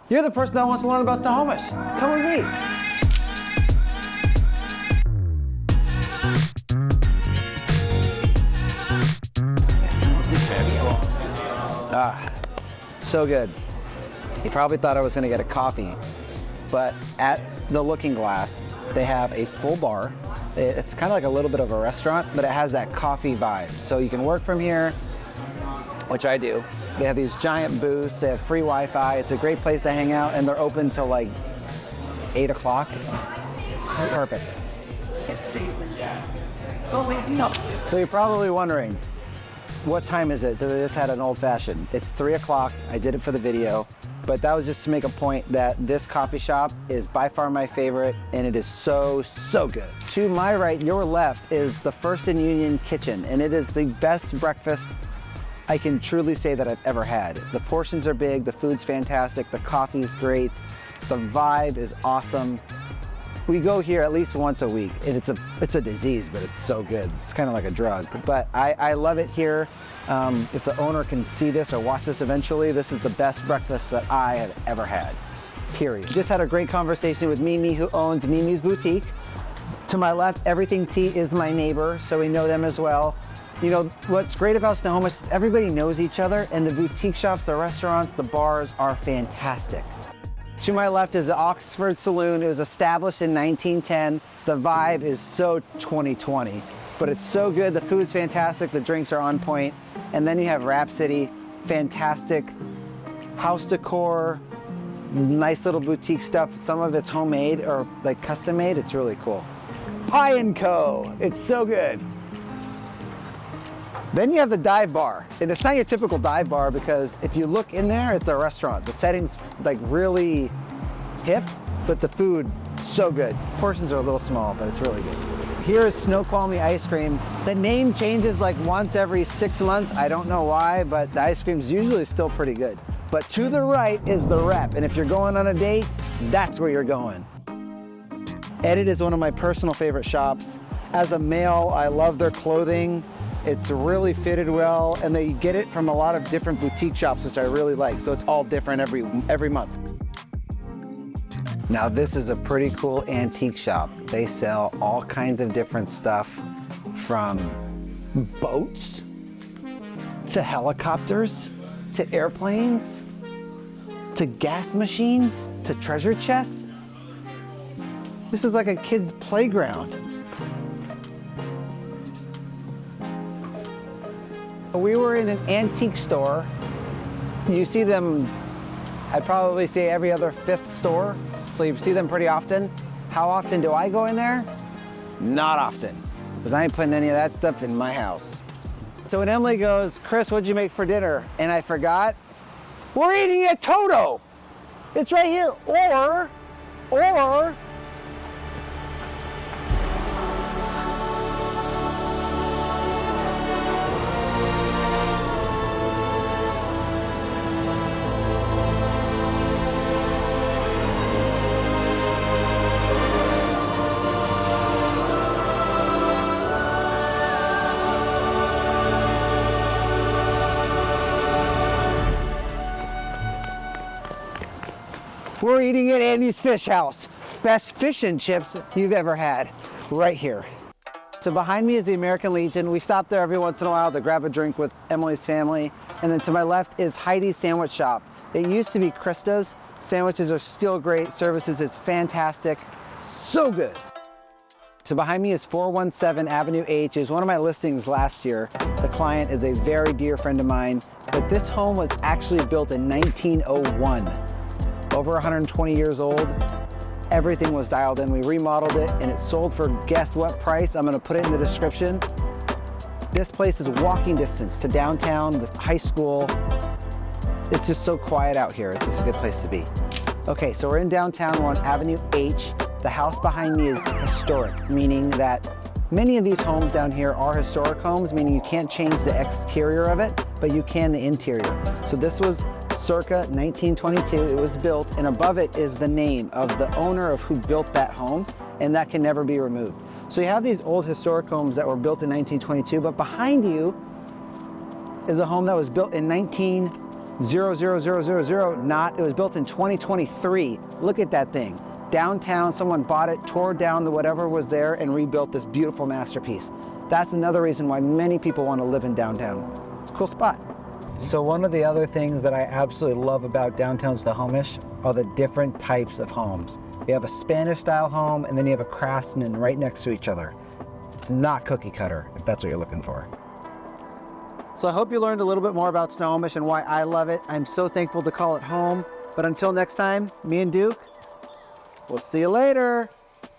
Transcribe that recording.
You're the person that wants to learn about Snohomish. Come with me. Ah, so good. You probably thought I was gonna get a coffee, but at the Looking Glass, they have a full bar. It's kind of like a little bit of a restaurant, but it has that coffee vibe. So you can work from here, which I do. They have these giant booths, they have free Wi-Fi. It's a great place to hang out, and they're open till like 8 o'clock. Perfect. So you're probably wondering, what time is it? They just had an old fashioned. It's 3 o'clock. I did it for the video, but that was just to make a point that this coffee shop is by far my favorite, and it is so, so good. To my right, your left, is the First and Union Kitchen, and it is the best breakfast I can truly say that I've ever had. The portions are big, the food's fantastic, the coffee's great, the vibe is awesome. We go here at least once a week, and it's a disease, but it's so good. It's kind of like a drug, but I love it here. If the owner can see this or watch this eventually, this is the best breakfast that I have ever had, period. Just had a great conversation with Mimi, who owns Mimi's Boutique. To my left, Everything Tea is my neighbor, so we know them as well. You know, what's great about Snohomish is everybody knows each other, and the boutique shops, the restaurants, the bars are fantastic. To my left is the Oxford Saloon. It was established in 1910. The vibe is so 2020, but it's so good. The food's fantastic, the drinks are on point. And then you have Rhapsody, fantastic house decor, nice little boutique stuff. Some of it's homemade or like custom made. It's really cool. Pie & Co. It's so good. Then you have the dive bar, and it's not your typical dive bar because if you look in there, it's a restaurant. The setting's like really hip, but the food, so good. Portions are a little small, but it's really good. Here is Snoqualmie ice cream. The name changes like once every 6 months. I don't know why, but the ice cream's usually still pretty good. But to the right is the Rep, and if you're going on a date, that's where you're going. Edit is one of my personal favorite shops. As a male, I love their clothing. It's really fitted well, and they get it from a lot of different boutique shops, which I really like. So it's all different every month. Now this is a pretty cool antique shop. They sell all kinds of different stuff, from boats to helicopters to airplanes to gas machines to treasure chests. This is like a kid's playground. We were in an antique store. You see them, I'd probably say every other 5th store, so you see them pretty often. How often do I go in there? Not often, because I ain't putting any of that stuff in my house. So when Emily goes, Chris, what'd you make for dinner? And I forgot, we're eating at Toto. It's right here, or, we're eating at Andy's Fish House. Best fish and chips you've ever had, right here. So behind me is the American Legion. We stop there every once in a while to grab a drink with Emily's family. And then to my left is Heidi's Sandwich Shop. It used to be Krista's. Sandwiches are still great. Services is fantastic. So good. So behind me is 417 Avenue H. It was one of my listings last year. The client is a very dear friend of mine, but this home was actually built in 1901. Over 120 years old. Everything was dialed in. We remodeled it, and it sold for, guess what price? I'm gonna put it in the description. This place is walking distance to downtown, the high school. It's just so quiet out here. It's just a good place to be. Okay, so we're in downtown, we're on Avenue H. The house behind me is historic, meaning that many of these homes down here are historic homes, meaning you can't change the exterior of it, but you can the interior. So this was circa 1922, it was built, and above it is the name of the owner of who built that home, and that can never be removed. So you have these old historic homes that were built in 1922, but behind you is a home that was built in 19 00000, not, it was built in 2023. Look at that thing. Downtown, someone bought it, tore down the whatever was there and rebuilt this beautiful masterpiece. That's another reason why many people want to live in downtown. It's a cool spot. So one of the other things that I absolutely love about downtown Snohomish are the different types of homes. You have a Spanish style home and then you have a craftsman right next to each other. It's not cookie cutter, if that's what you're looking for. So I hope you learned a little bit more about Snohomish and why I love it. I'm so thankful to call it home. But until next time, me and Duke, we'll see you later.